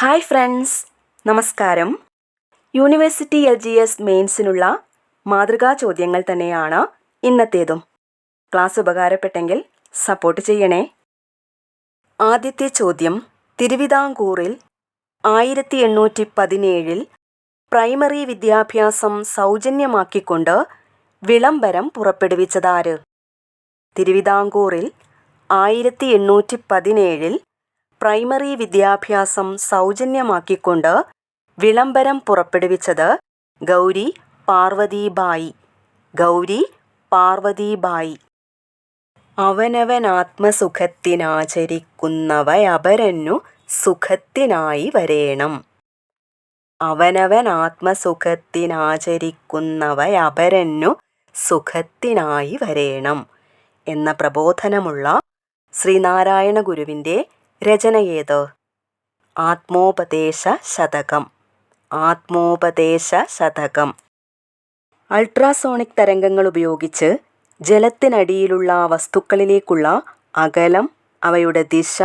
Hi friends, നമസ്കാരം. University LGS മെയിൻസിനുള്ള മാതൃകാ ചോദ്യങ്ങൾ തന്നെയാണ് ഇന്നത്തേതും. ക്ലാസ് ഉപകാരപ്പെട്ടെങ്കിൽ സപ്പോർട്ട് ചെയ്യണേ. ആദ്യത്തെ ചോദ്യം, തിരുവിതാംകൂറിൽ 1817 പ്രൈമറി വിദ്യാഭ്യാസം സൗജന്യമാക്കിക്കൊണ്ട് വിളംബരം പുറപ്പെടുവിച്ചതാര്? തിരുവിതാംകൂറിൽ 1817 പ്രൈമറി വിദ്യാഭ്യാസം സൗജന്യമാക്കിക്കൊണ്ട് വിളംബരം പുറപ്പെടുവിച്ചത് ഗൗരി പാർവതീബായി. ഗൗരി പാർവതീബായി. അവനവനാത്മസുഖത്തിനാചരിക്കുന്നവയപരന്നു സുഖത്തിനായി വരേണം. അവനവനാത്മസുഖത്തിനാചരിക്കുന്നവയപരന്നു സുഖത്തിനായി വരേണം എന്ന പ്രബോധനമുള്ള ശ്രീനാരായണ ഗുരുവിൻ്റെ രചനയേത്? ആത്മോപദേശ ശതകം. ആത്മോപദേശ ശതകം. അൾട്രാസോണിക് തരംഗങ്ങൾ ഉപയോഗിച്ച് ജലത്തിനടിയിലുള്ള വസ്തുക്കളിലേക്കുള്ള അകലം, അവയുടെ ദിശ,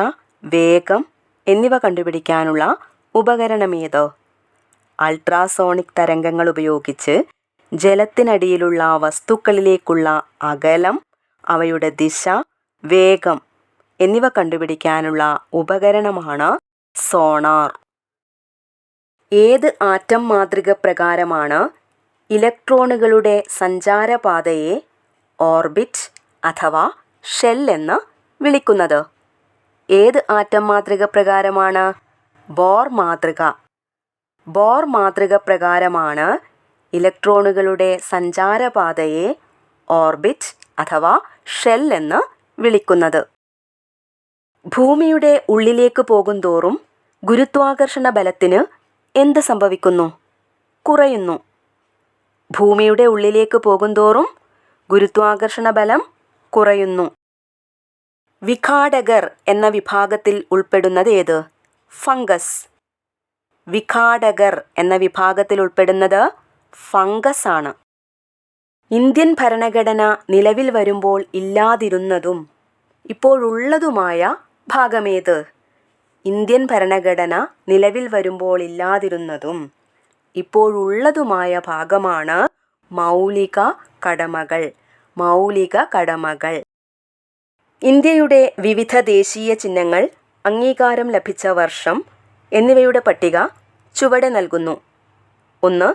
വേഗം എന്നിവ കണ്ടുപിടിക്കാനുള്ള ഉപകരണമേത്? അൾട്രാസോണിക് തരംഗങ്ങൾ ഉപയോഗിച്ച് ജലത്തിനടിയിലുള്ള വസ്തുക്കളിലേക്കുള്ള അകലം, അവയുടെ ദിശ, വേഗം എന്നിവ കണ്ടുപിടിക്കാനുള്ള ഉപകരണമാണ് സോണാർ. ഏത് ആറ്റം മാതൃക പ്രകാരമാണ് ഇലക്ട്രോണുകളുടെ സഞ്ചാരപാതയെ ഓർബിറ്റ് അഥവാ ഷെൽ എന്ന് വിളിക്കുന്നത്? ഏത് ആറ്റം മാതൃക പ്രകാരമാണ്? ബോർ മാതൃക. ബോർ മാതൃക പ്രകാരമാണ് ഇലക്ട്രോണുകളുടെ സഞ്ചാരപാതയെ ഓർബിറ്റ് അഥവാ ഷെൽ എന്ന് വിളിക്കുന്നത്. ഭൂമിയുടെ ഉള്ളിലേക്ക് പോകുന്തോറും ഗുരുത്വാകർഷണ ബലത്തിന് എന്ത് സംഭവിക്കുന്നു? കുറയുന്നു. ഭൂമിയുടെ ഉള്ളിലേക്ക് പോകുന്തോറും ഗുരുത്വാകർഷണ ബലം കുറയുന്നു. വിഘാടകർ എന്ന വിഭാഗത്തിൽ ഉൾപ്പെടുന്നത് ഏത്? ഫംഗസ്. വിഘാടകർ എന്ന വിഭാഗത്തിൽ ഉൾപ്പെടുന്നത് ഫംഗസ് ആണ്. ഇന്ത്യൻ ഭരണഘടന നിലവിൽ വരുമ്പോൾ ഇല്ലാതിരുന്നതും ഇപ്പോഴുള്ളതുമായ ഭാഗമേത്? ഇന്ത്യൻ ഭരണഘടന നിലവിൽ വരുമ്പോൾ ഇല്ലാതിരുന്നതും ഇപ്പോഴുള്ളതുമായ ഭാഗമാണ് മൗലിക കടമകൾ. മൗലിക കടമകൾ. ഇന്ത്യയുടെ വിവിധ ദേശീയ ചിഹ്നങ്ങൾ അംഗീകാരം ലഭിച്ച വർഷം എന്നിവയുടെ പട്ടിക ചുവടെ നൽകുന്നു. 1.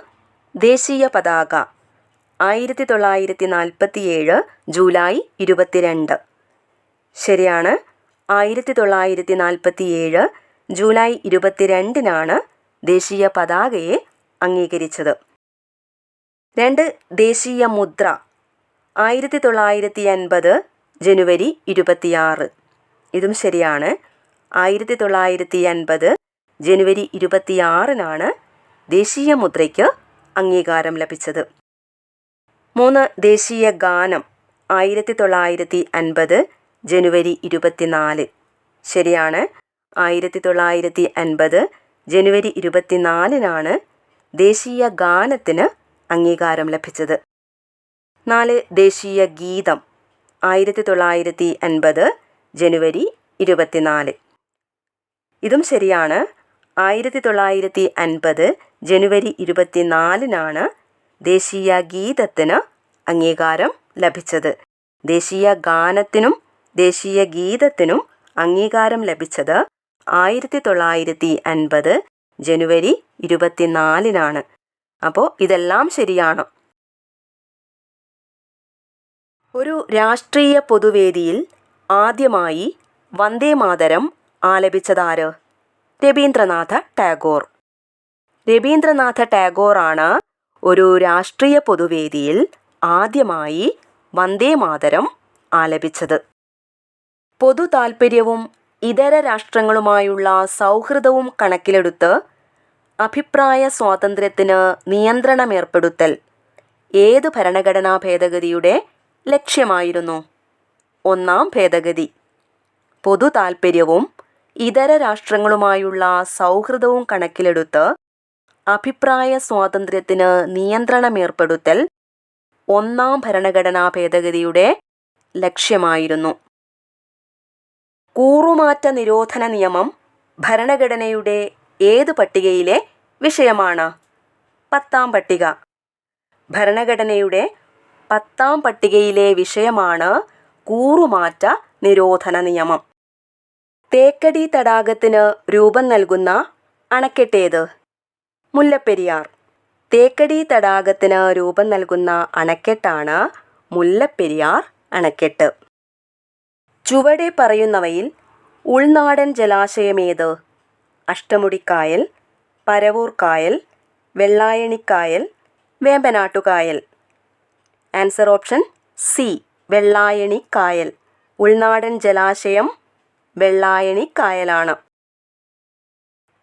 ദേശീയ പതാക 1947 ജൂലൈ 22. ശരിയാണ്. 1947 ജൂലൈ 22-നാണ് ദേശീയ പതാകയെ അംഗീകരിച്ചത്. 2. ദേശീയ മുദ്ര 1950 ജനുവരി 26. ഇതും ശരിയാണ്. 1950 ജനുവരി 26-നാണ് ദേശീയ മുദ്രയ്ക്ക് അംഗീകാരം ലഭിച്ചത്. 3. ദേശീയ ഗാനം 1950 ജനുവരി 24. ശരിയാണ്. 1950 ജനുവരി 24-നാണ് ദേശീയ ഗാനത്തിന് അംഗീകാരം ലഭിച്ചത്. 4. ദേശീയ ഗീതം 1950 ജനുവരി 24. ഇതും ശരിയാണ്. 1950 ജനുവരി 24-നാണ് ദേശീയ ഗീതത്തിന് അംഗീകാരം ലഭിച്ചത്. ദേശീയ ഗാനത്തിനും ദേശീയ ഗീതത്തിനും അംഗീകാരം ലഭിച്ചത് 1950 ജനുവരി 24-നാണ്. അപ്പോൾ ഇതെല്ലാം ശരിയാണ്. ഒരു രാഷ്ട്രീയ പൊതുവേദിയിൽ ആദ്യമായി വന്ദേമാതരം ആലപിച്ചതാര്? രവീന്ദ്രനാഥ ടാഗോർ. രവീന്ദ്രനാഥ ടാഗോറാണ് ഒരു രാഷ്ട്രീയ പൊതുവേദിയിൽ ആദ്യമായി വന്ദേമാതരം ആലപിച്ചത്. പൊതു താൽപ്പര്യവും ഇതര രാഷ്ട്രങ്ങളുമായുള്ള സൗഹൃദവും കണക്കിലെടുത്ത് അഭിപ്രായ സ്വാതന്ത്ര്യത്തിന് നിയന്ത്രണമേർപ്പെടുത്തൽ ഏത് ഭരണഘടനാ ഭേദഗതിയുടെ ലക്ഷ്യമായിരുന്നു? 1-ാം ഭേദഗതി. പൊതു താൽപ്പര്യവും ഇതര രാഷ്ട്രങ്ങളുമായുള്ള സൗഹൃദവും കണക്കിലെടുത്ത് അഭിപ്രായ സ്വാതന്ത്ര്യത്തിന് നിയന്ത്രണമേർപ്പെടുത്തൽ 1-ാം ഭരണഘടനാ ഭേദഗതിയുടെ ലക്ഷ്യമായിരുന്നു. കൂറുമാറ്റ നിരോധന നിയമം ഭരണഘടനയുടെ ഏത് പട്ടികയിലെ വിഷയമാണ്? 10-ാം പട്ടിക. ഭരണഘടനയുടെ 10-ാം പട്ടികയിലെ വിഷയമാണ് കൂറുമാറ്റ നിരോധന നിയമം. തേക്കടി തടാകത്തിന് രൂപം നൽകുന്ന അണക്കെട്ടേത്? മുല്ലപ്പെരിയാർ. തേക്കടി തടാകത്തിന് രൂപം നൽകുന്ന അണക്കെട്ടാണ് മുല്ലപ്പെരിയാർ അണക്കെട്ട്. ചുവടെ പറയുന്നവയിൽ ഉൾനാടൻ ജലാശയമേത്? അഷ്ടമുടിക്കായൽ, പരവൂർ കായൽ, വെള്ളായണിക്കായൽ, വേമ്പനാട്ടുകായൽ. ആൻസർ ഓപ്ഷൻ സി, വെള്ളായണിക്കായൽ. ഉൾനാടൻ ജലാശയം വെള്ളായണിക്കായലാണ്.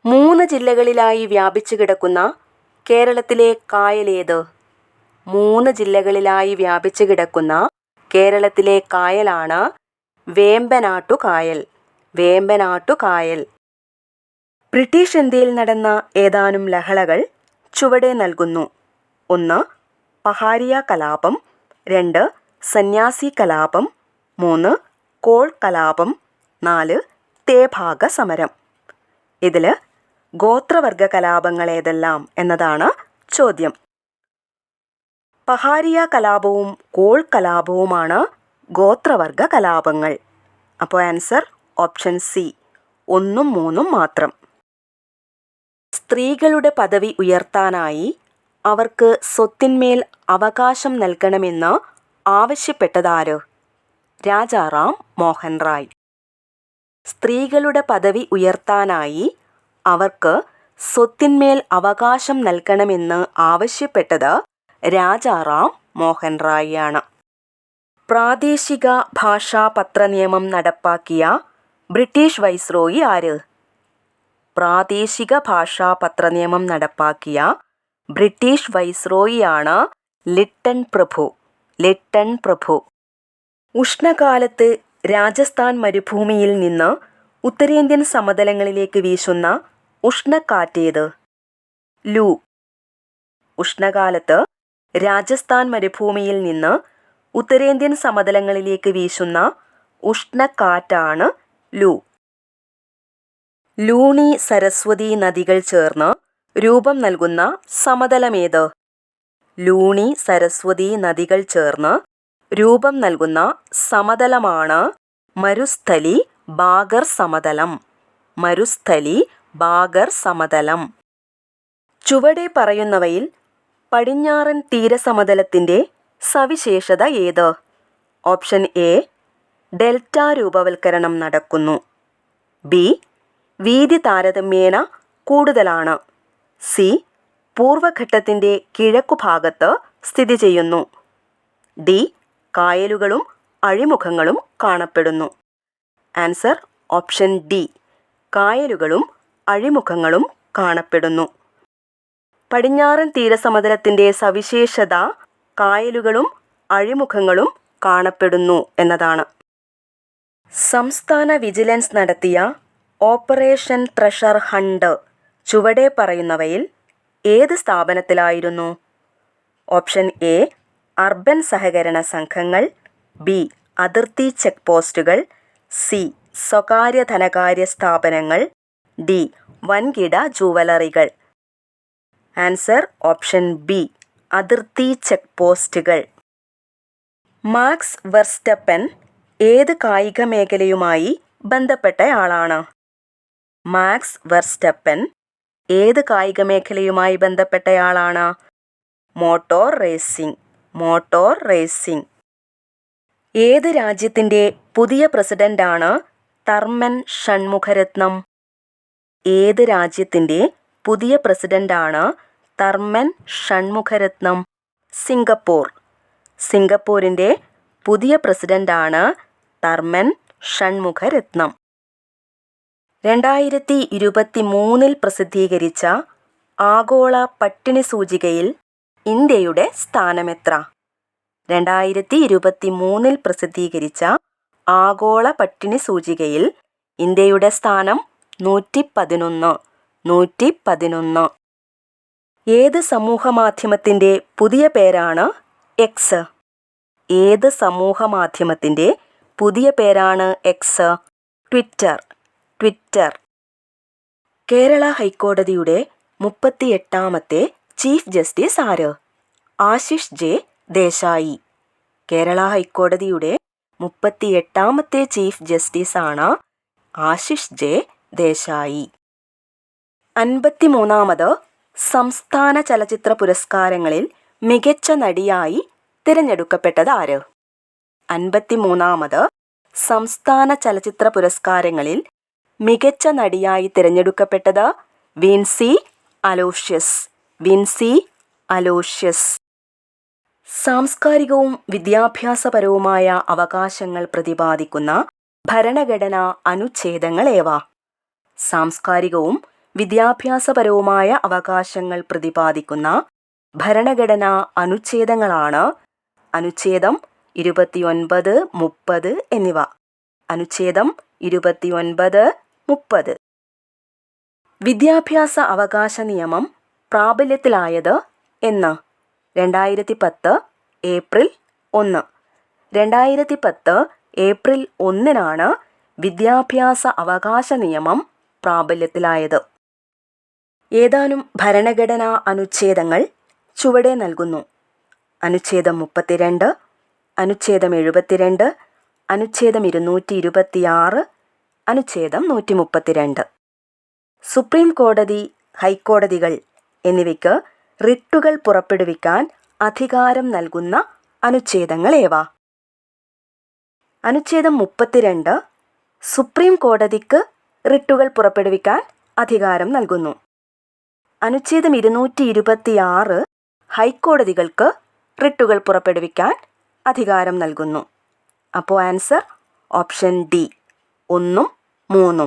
3 ജില്ലകളിലായി വ്യാപിച്ചു കിടക്കുന്ന കേരളത്തിലെ കായലേത്? 3 ജില്ലകളിലായി വ്യാപിച്ചു കിടക്കുന്ന കേരളത്തിലെ കായലാണ് വേമ്പനാട്ടുകായൽ. വേമ്പനാട്ടുകായൽ. ബ്രിട്ടീഷ് ഇന്ത്യയിൽ നടന്ന ഏതാനും ലഹളകൾ ചുവടെ നൽകുന്നു. 1. പഹാരിയ കലാപം. 2. സന്യാസി കലാപം. 3. കോൾ കലാപം. 4. തേഭാഗ സമരം. ഇതിൽ ഗോത്രവർഗ കലാപങ്ങൾ ഏതെല്ലാം എന്നതാണ് ചോദ്യം. പഹാരിയ കലാപവും കോൾ കലാപവുമാണ് ഗോത്രവർഗ കലാപങ്ങൾ. അപ്പോൾ ആൻസർ ഓപ്ഷൻ സി, 1ഉം 3ഉം മാത്രം. സ്ത്രീകളുടെ പദവി ഉയർത്താനായി അവർക്ക് സ്വത്തിന്മേൽ അവകാശം നൽകണമെന്ന് ആവശ്യപ്പെട്ടതാര്? രാജാറാം മോഹൻ റായ്. സ്ത്രീകളുടെ പദവി ഉയർത്താനായി അവർക്ക് സ്വത്തിന്മേൽ അവകാശം നൽകണമെന്ന് ആവശ്യപ്പെട്ടത് രാജാറാം മോഹൻ റായ് ആണ്. പ്രാദേശിക ഭാഷാ പത്രനിയമം നടപ്പാക്കിയ ബ്രിട്ടീഷ് വൈസ്രോയി ആര്? പ്രാദേശിക ഭാഷാ പത്രനിയമം നടപ്പാക്കിയ ബ്രിട്ടീഷ് വൈസ്രോയിയാണ് ലിട്ടൺ പ്രഭു. ലിട്ടൺ പ്രഭു. ഉഷ്ണകാലത്ത് രാജസ്ഥാൻ മരുഭൂമിയിൽ നിന്ന് ഉത്തരേന്ത്യൻ സമതലങ്ങളിലേക്ക് വീശുന്ന ഉഷ്ണക്കാറ്റേത്? ലൂ. ഉഷ്ണകാലത്ത് രാജസ്ഥാൻ മരുഭൂമിയിൽ നിന്ന് ഉത്തരേന്ത്യൻ സമതലങ്ങളിലേക്ക് വീശുന്ന ഉഷ്ണക്കാറ്റാണ് ലൂ. ലൂണി, സരസ്വതി നദികൾ ചേർന്ന് രൂപം നൽകുന്ന സമതലമേത്? ലൂണി, സരസ്വതി നദികൾ ചേർന്ന് രൂപം നൽകുന്ന സമതലമാണ് മരുസ്ഥലി ബാഗർ സമതലം. മരുസ്ഥലി ബാഗർ സമതലം. ചുവടെ പറയുന്നവയിൽ പടിഞ്ഞാറൻ തീരസമതലത്തിൻ്റെ സവിശേഷത ഏത്? ഓപ്ഷൻ എ, ഡെൽറ്റ രൂപവൽക്കരണം നടക്കുന്നു. ബി, വീതി താരതമ്യേന കൂടുതലാണ്. സി, പൂർവഘട്ടത്തിൻ്റെ കിഴക്കുഭാഗത്ത് സ്ഥിതി ചെയ്യുന്നു. ഡി, കായലുകളും അഴിമുഖങ്ങളും കാണപ്പെടുന്നു. ആൻസർ ഓപ്ഷൻ ഡി, കായലുകളും അഴിമുഖങ്ങളും കാണപ്പെടുന്നു. പടിഞ്ഞാറൻ തീരസമതലത്തിൻ്റെ സവിശേഷത കായലുകളും അഴിമുഖങ്ങളും കാണപ്പെടുന്നു എന്നതാണ്. സംസ്ഥാന വിജിലൻസ് നടത്തിയ ഓപ്പറേഷൻ ട്രഷർ ഹണ്ട് ചുവടെ പറയുന്നവയിൽ ഏത് സ്ഥാപനത്തിലായിരുന്നു? ഓപ്ഷൻ എ, അർബൻ സഹകരണ സംഘങ്ങൾ. ബി, അതിർത്തി ചെക്ക് പോസ്റ്റുകൾ. സി, സ്വകാര്യ ധനകാര്യ സ്ഥാപനങ്ങൾ. ഡി, വൻകിട ജുവലറികൾ. ആൻസർ ഓപ്ഷൻ ബി, അതിർത്തി ചെക്ക് പോസ്റ്റുകൾ. മാക്സ് വെർസ്റ്റപ്പൻ ഏത് കായിക മേഖലയുമായി ബന്ധപ്പെട്ടയാളാണ്? മാക്സ് വെർസ്റ്റപ്പൻ ഏത് കായിക മേഖലയുമായി ബന്ധപ്പെട്ടയാളാണ്? Motor racing. Motor racing. ഏത് രാജ്യത്തിൻ്റെ പുതിയ പ്രസിഡന്റാണ് തർമൻ ഷൺമുഖരത്നം? ഏത് രാജ്യത്തിൻ്റെ പുതിയ പ്രസിഡന്റാണ് തർമൻ ഷൺമുഖരത്നം? സിംഗപ്പൂർ. സിംഗപ്പൂരിൻ്റെ പുതിയ പ്രസിഡന്റാണ് തർമൻ ഷൺമുഖരത്നം. 2023 പ്രസിദ്ധീകരിച്ച ആഗോള പട്ടിണി സൂചികയിൽ ഇന്ത്യയുടെ സ്ഥാനമെത്ര? 2023 പ്രസിദ്ധീകരിച്ച ആഗോള പട്ടിണി സൂചികയിൽ ഇന്ത്യയുടെ സ്ഥാനം 111. 111. ഏത് സമൂഹമാധ്യമത്തിൻ്റെ പുതിയ പേരാണ് എക്സ്? ഏത് സമൂഹമാധ്യമത്തിൻ്റെ പുതിയ പേരാണ് എക്സ്? ട്വിറ്റർ. ട്വിറ്റർ. കേരള ഹൈക്കോടതിയുടെ 38ാമത്തെ ചീഫ് ജസ്റ്റിസ് ആര്? ആശിഷ് ജെ ദേശായി. കേരള ഹൈക്കോടതിയുടെ 38ാമത്തെ ചീഫ് ജസ്റ്റിസാണ് ആശിഷ് ജെ ദേശായി. 53ാമത് സംസ്ഥാന ചലച്ചിത്ര പുരസ്കാരങ്ങളിൽ മികച്ച നടിയായി തിരഞ്ഞെടുക്കപ്പെട്ടത് ആര്? 53ാമത് സംസ്ഥാന ചലച്ചിത്ര പുരസ്കാരങ്ങളിൽ മികച്ച നടിയായി തിരഞ്ഞെടുക്കപ്പെട്ടത് വിൻസി അലോഷ്യസ്. വിൻസി അലോഷ്യസ്. സാംസ്കാരികവും വിദ്യാഭ്യാസപരവുമായ അവകാശങ്ങൾ പ്രതിപാദിക്കുന്ന ഭരണഘടനാ അനുച്ഛേദങ്ങൾ ഏവ? സാംസ്കാരികവും വിദ്യാഭ്യാസപരവുമായ അവകാശങ്ങൾ പ്രതിപാദിക്കുന്ന ഭരണഘടനാ അനുച്ഛേദങ്ങളാണ് അനുച്ഛേദം 29, 30 എന്നിവ. അനുച്ഛേദം 29, 30. വിദ്യാഭ്യാസ അവകാശ നിയമം പ്രാബല്യത്തിലായത് എന്ന്? 2010 ഏപ്രിൽ 1. 2010 ഏപ്രിൽ 1-നാണ് വിദ്യാഭ്യാസ അവകാശ നിയമം പ്രാബല്യത്തിലായത്. ഏതാനും ഭരണഘടനാ അനുച്ഛേദങ്ങൾ ചുവടെ നൽകുന്നു. അനുച്ഛേദം 32, അനുച്ഛേദം 72, അനുച്ഛേദം 226, അനുച്ഛേദം 132. സുപ്രീം കോടതി, ഹൈക്കോടതികൾ എന്നിവയ്ക്ക് റിട്ടുകൾ പുറപ്പെടുവിക്കാൻ അധികാരം നൽകുന്ന അനുച്ഛേദങ്ങൾ ഏവ? അനുച്ഛേദം 32 സുപ്രീം കോടതിക്ക് റിട്ടുകൾ പുറപ്പെടുവിക്കാൻ അധികാരം നൽകുന്നു. അനുച്ഛേദം 226 ഹൈക്കോടതികൾക്ക് റിട്ടുകൾ പുറപ്പെടുവിക്കാൻ അധികാരം നൽകുന്നു. അപ്പോൾ ആൻസർ ഓപ്ഷൻ ഡി 1, 3.